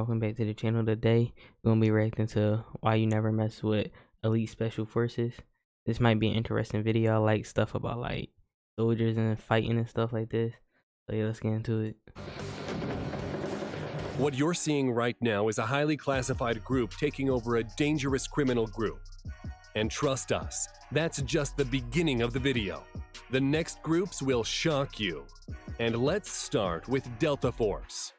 welcome back to the channel. Today we're gonna be reacting to why you never mess with elite special forces. This might be an interesting video. I like stuff about like soldiers and fighting and stuff like this. So yeah, let's get into it. What you're seeing right now is a highly classified group taking over a dangerous criminal group. And trust us, that's just the beginning of the video. The next groups will shock you. And let's start with Delta Force.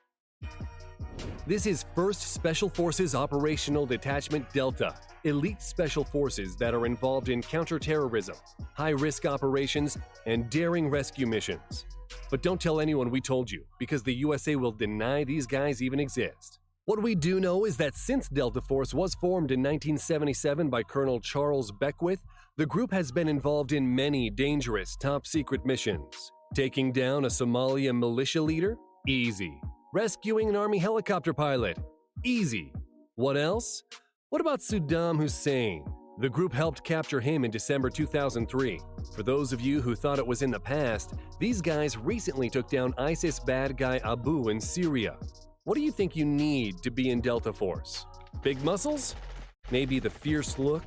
This is 1st Special Forces Operational Detachment Delta, elite special forces that are involved in counterterrorism, high-risk operations, and daring rescue missions. But don't tell anyone we told you, because the USA will deny these guys even exist. What we do know is that since Delta Force was formed in 1977 by Colonel Charles Beckwith, the group has been involved in many dangerous top-secret missions. Taking down a Somalia militia leader? Easy. Rescuing an army helicopter pilot? Easy. What else? What about Saddam Hussein? The group helped capture him in December 2003. For those of you who thought it was in the past, these guys recently took down ISIS bad guy Abu in Syria. What do you think you need to be in Delta Force? Big muscles? Maybe the fierce look?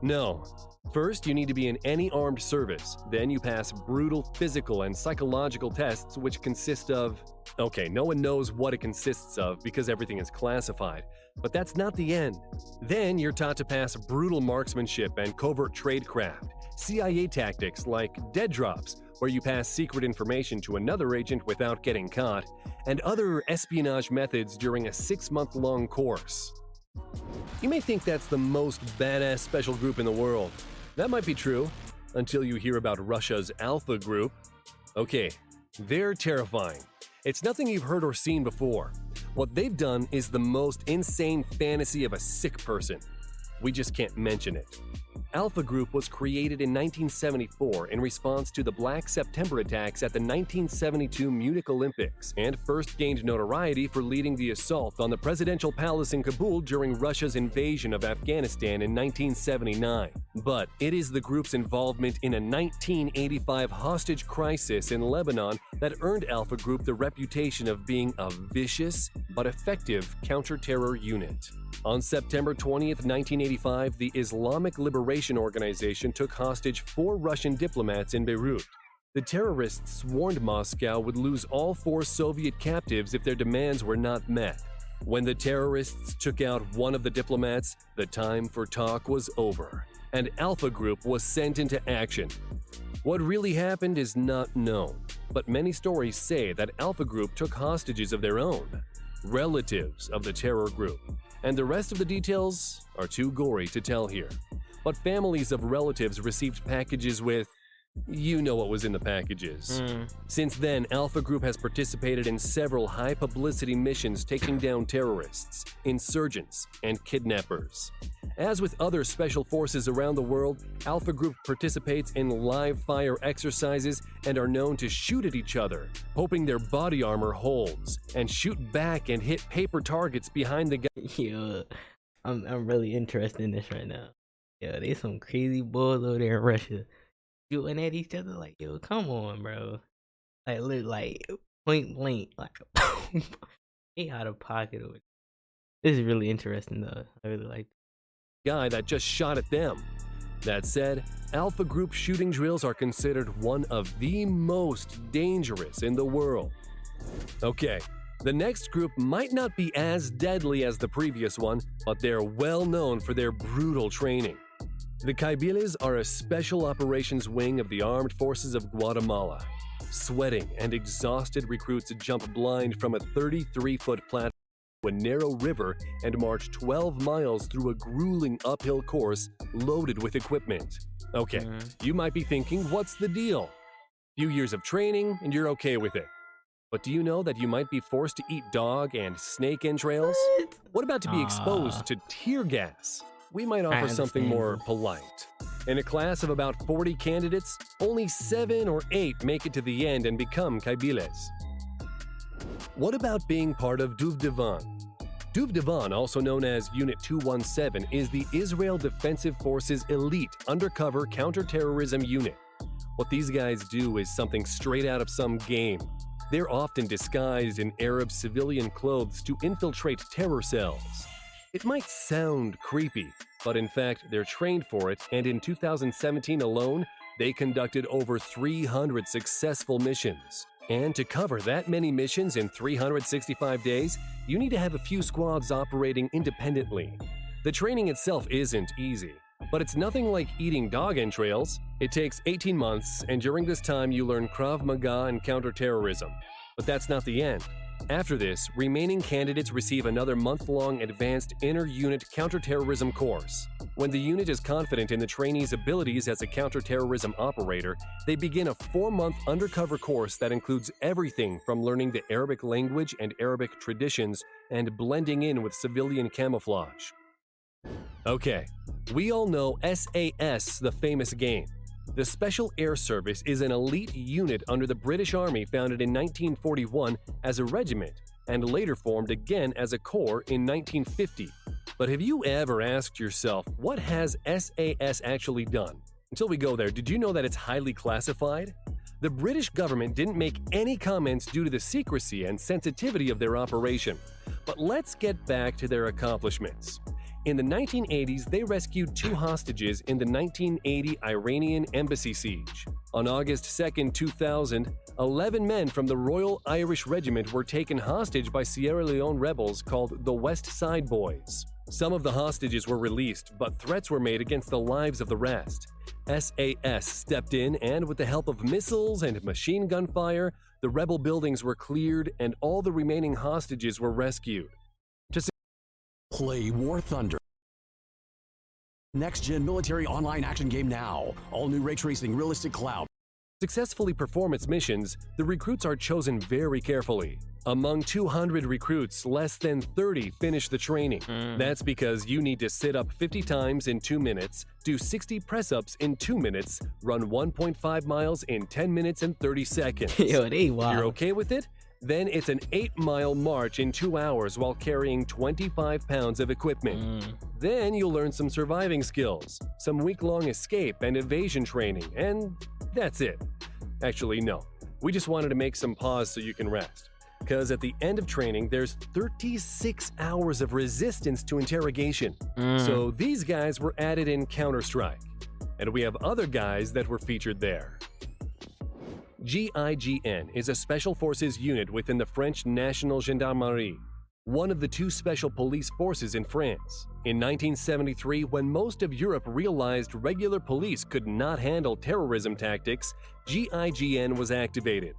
No. First, you need to be in any armed service. Then you pass brutal physical and psychological tests which consist of… Okay, no one knows what it consists of because everything is classified. But that's not the end. Then you're taught to pass brutal marksmanship and covert tradecraft, CIA tactics like dead drops, where you pass secret information to another agent without getting caught, and other espionage methods during a 6-month-long course. You may think that's the most badass special group in the world. That might be true, until you hear about Russia's Alpha Group. Okay, they're terrifying. It's nothing you've heard or seen before. What they've done is the most insane fantasy of a sick person. We just can't mention it. Alpha Group was created in 1974 in response to the Black September attacks at the 1972 Munich Olympics, and first gained notoriety for leading the assault on the presidential palace in Kabul during Russia's invasion of Afghanistan in 1979. But it is the group's involvement in a 1985 hostage crisis in Lebanon that earned Alpha Group the reputation of being a vicious but effective counter-terror unit. On September 20th, 1985, the Islamic Liberation Organization took hostage 4 Russian diplomats in Beirut. The terrorists warned Moscow would lose all 4 Soviet captives if their demands were not met. When the terrorists took out one of the diplomats, the time for talk was over, and Alpha Group was sent into action. What really happened is not known, but many stories say that Alpha Group took hostages of their own, relatives of the terror group. And the rest of the details are too gory to tell here. But families of relatives received packages with… you know what was in the packages. Since then, Alpha Group has participated in several high-publicity missions taking down terrorists, insurgents, and kidnappers. As with other special forces around the world, Alpha Group participates in live-fire exercises and are known to shoot at each other, hoping their body armor holds, and shoot back and hit paper targets behind the gun. Yo, I'm really interested in this right now. Yo, there's some crazy bulls over there in Russia shooting at each other. Like, yo, come on, bro. Like, look, like point blank, like they out of pocket over there. This is really interesting though. I really like it. Guy that just shot at them. That said, Alpha Group shooting drills are considered one of the most dangerous in the world. Okay, the next group might not be as deadly as the previous one, but they're well known for their brutal training. The Kbiles are a special operations wing of the armed forces of Guatemala. Sweating and exhausted recruits jump blind from a 33-foot platform to a narrow river and march 12 miles through a grueling uphill course loaded with equipment. Okay, you might be thinking, what's the deal? Few years of training and you're okay with it. But do you know that you might be forced to eat dog and snake entrails? What about to be exposed to tear gas? We might offer something more polite. In a class of about 40 candidates, only 7 or 8 make it to the end and become Kbiles. What about being part of Duvdevan? Duvdevan, also known as Unit 217, is the Israel Defensive Forces elite undercover counterterrorism unit. What these guys do is something straight out of some game. They're often disguised in Arab civilian clothes to infiltrate terror cells. It might sound creepy, but in fact, they're trained for it, and in 2017 alone, they conducted over 300 successful missions. And to cover that many missions in 365 days, you need to have a few squads operating independently. The training itself isn't easy, but it's nothing like eating dog entrails. It takes 18 months, and during this time you learn Krav Maga and counterterrorism. But that's not the end. After this, remaining candidates receive another month-long advanced inter-unit counterterrorism course. When the unit is confident in the trainee's abilities as a counterterrorism operator, they begin a 4-month undercover course that includes everything from learning the Arabic language and Arabic traditions and blending in with civilian camouflage. Okay, we all know SAS, the famous game. The Special Air Service is an elite unit under the British Army founded in 1941 as a regiment and later formed again as a corps in 1950. But have you ever asked yourself, what has SAS actually done? Until we go there, did you know that it's highly classified? The British government didn't make any comments due to the secrecy and sensitivity of their operation. But let's get back to their accomplishments. In the 1980s, they rescued 2 hostages in the 1980 Iranian embassy siege. On August 2, 2000, 11 men from the Royal Irish Regiment were taken hostage by Sierra Leone rebels called the West Side Boys. Some of the hostages were released, but threats were made against the lives of the rest. SAS stepped in, and with the help of missiles and machine gun fire, the rebel buildings were cleared and all the remaining hostages were rescued. Play War Thunder. Next-gen military online action game now. All new ray tracing, realistic cloud. Successfully perform its missions, the recruits are chosen very carefully. Among 200 recruits, less than 30 finish the training. That's because you need to sit up 50 times in 2 minutes, do 60 press-ups in 2 minutes, run 1.5 miles in 10 minutes and 30 seconds. Yo, they wild. You're okay with it? Then it's an 8-mile march in 2 hours while carrying 25 pounds of equipment. Then you'll learn some surviving skills, some week-long escape and evasion training, and that's it. Actually, no. We just wanted to make some pause so you can rest. Because at the end of training, there's 36 hours of resistance to interrogation. So these guys were added in Counter-Strike. And we have other guys that were featured there. GIGN is a special forces unit within the French National Gendarmerie, one of the 2 special police forces in France. In 1973, when most of Europe realized regular police could not handle terrorism tactics, GIGN was activated.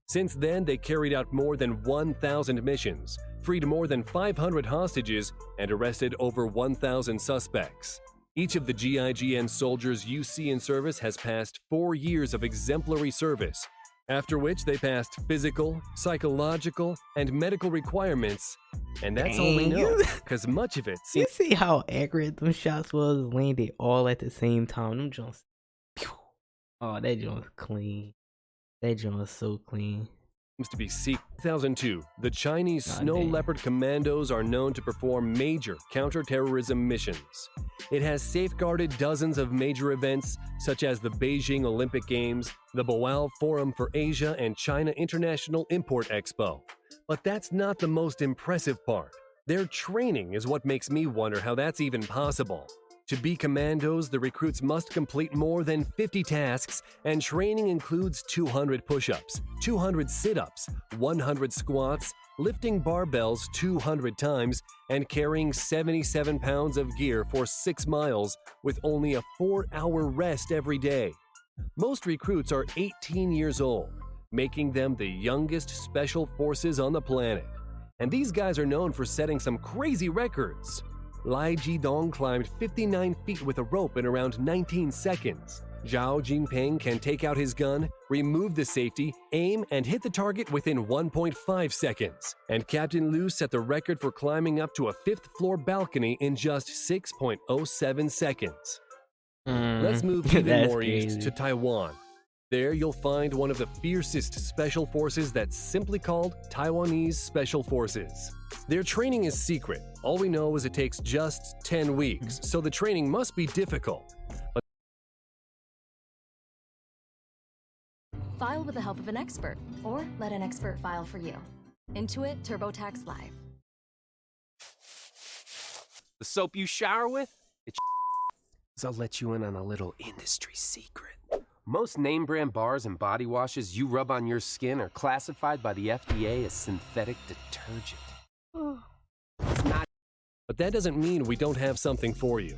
Since then, they carried out more than 1,000 missions, freed more than 500 hostages, and arrested over 1,000 suspects. Each of the GIGN soldiers you see in service has passed 4 years of exemplary service, after which they passed physical, psychological, and medical requirements. And that's all we know, because much of it You seems see how accurate them shots was landed all at the same time? Them joints. Oh, that joint's clean. That joint's so clean. to be secret. 2002, the Chinese Snow damn. Leopard Commandos are known to perform major counterterrorism missions. It has safeguarded dozens of major events, such as the Beijing Olympic Games, the Boao Forum for Asia, and China International Import Expo. But that's not the most impressive part. Their training is what makes me wonder how that's even possible. To be commandos, the recruits must complete more than 50 tasks, and training includes 200 push-ups, 200 sit-ups, 100 squats, lifting barbells 200 times, and carrying 77 pounds of gear for 6 miles with only a 4-hour rest every day. Most recruits are 18 years old, making them the youngest special forces on the planet. And these guys are known for setting some crazy records. Lai Jidong climbed 59 feet with a rope in around 19 seconds. Zhao Jinping can take out his gun, remove the safety, aim, and hit the target within 1.5 seconds. And Captain Liu set the record for climbing up to a 5th-floor balcony in just 6.07 seconds. Let's move even more east to Taiwan. There you'll find one of the fiercest special forces that's simply called Taiwanese Special Forces. Their training is secret. All we know is it takes just 10 weeks, so the training must be difficult. File with the help of an expert, or let an expert file for you. Intuit TurboTax Live. The soap you shower with? I'll let you in on a little industry secret. Most name brand bars and body washes you rub on your skin are classified by the FDA as synthetic detergent. It's not. But that doesn't mean we don't have something for you.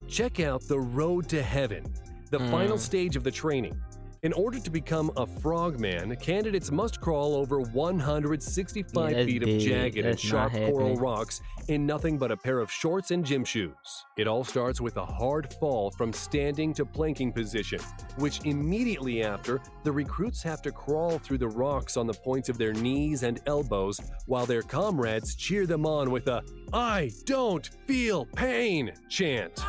Check out the Road to Heaven, the final stage of the training. In order to become a Frogman, candidates must crawl over 165 feet of jagged and sharp coral rocks in nothing but a pair of shorts and gym shoes. It all starts with a hard fall from standing to planking position, which immediately after, the recruits have to crawl through the rocks on the points of their knees and elbows while their comrades cheer them on with a "I don't feel pain" chant.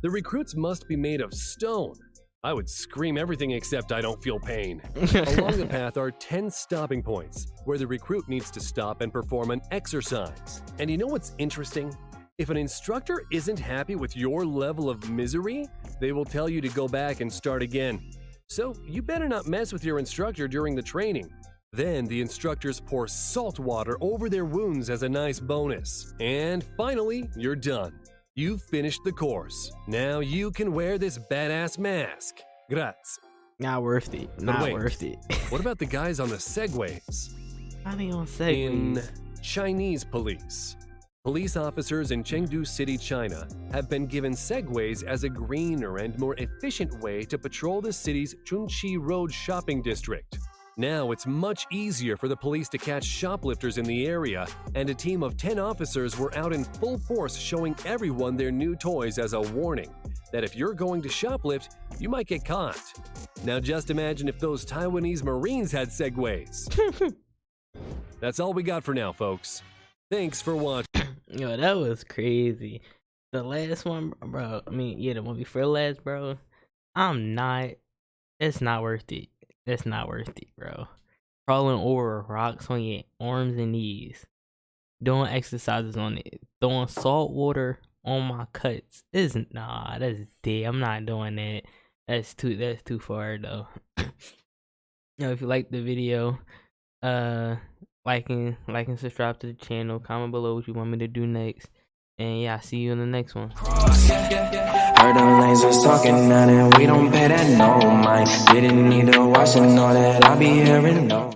The recruits must be made of stone. I would scream everything except "I don't feel pain." Along the path are 10 stopping points, where the recruit needs to stop and perform an exercise. And you know what's interesting? If an instructor isn't happy with your level of misery, they will tell you to go back and start again. So you better not mess with your instructor during the training. Then the instructors pour salt water over their wounds as a nice bonus. And finally, you're done. You've finished the course. Now you can wear this badass mask. Grazie. Not worth it. Not worth it. What about the guys on the Segways? How they on Segways? In Chinese police. Police officers in Chengdu City, China, have been given Segways as a greener and more efficient way to patrol the city's Chunqi Road shopping district. Now it's much easier for the police to catch shoplifters in the area, and a team of 10 officers were out in full force showing everyone their new toys as a warning that if you're going to shoplift, you might get caught. Now just imagine if those Taiwanese Marines had Segways. That's all we got for now, folks. Thanks for watching. Yo, that was crazy. The last one, bro. I mean, yeah, the one before last, bro. It's not worth it. It's not worth it, bro. Crawling over rocks on your arms and knees. Doing exercises on it. Throwing salt water on my cuts. That's dead. I'm not doing that. That's too far though. Yo, if you like the video, like and subscribe to the channel. Comment below what you want me to do next. And yeah, I'll see you in the next one. Heard them lasers talking now that we don't pay that no mind. Didn't need to watch and know that I be hearing no.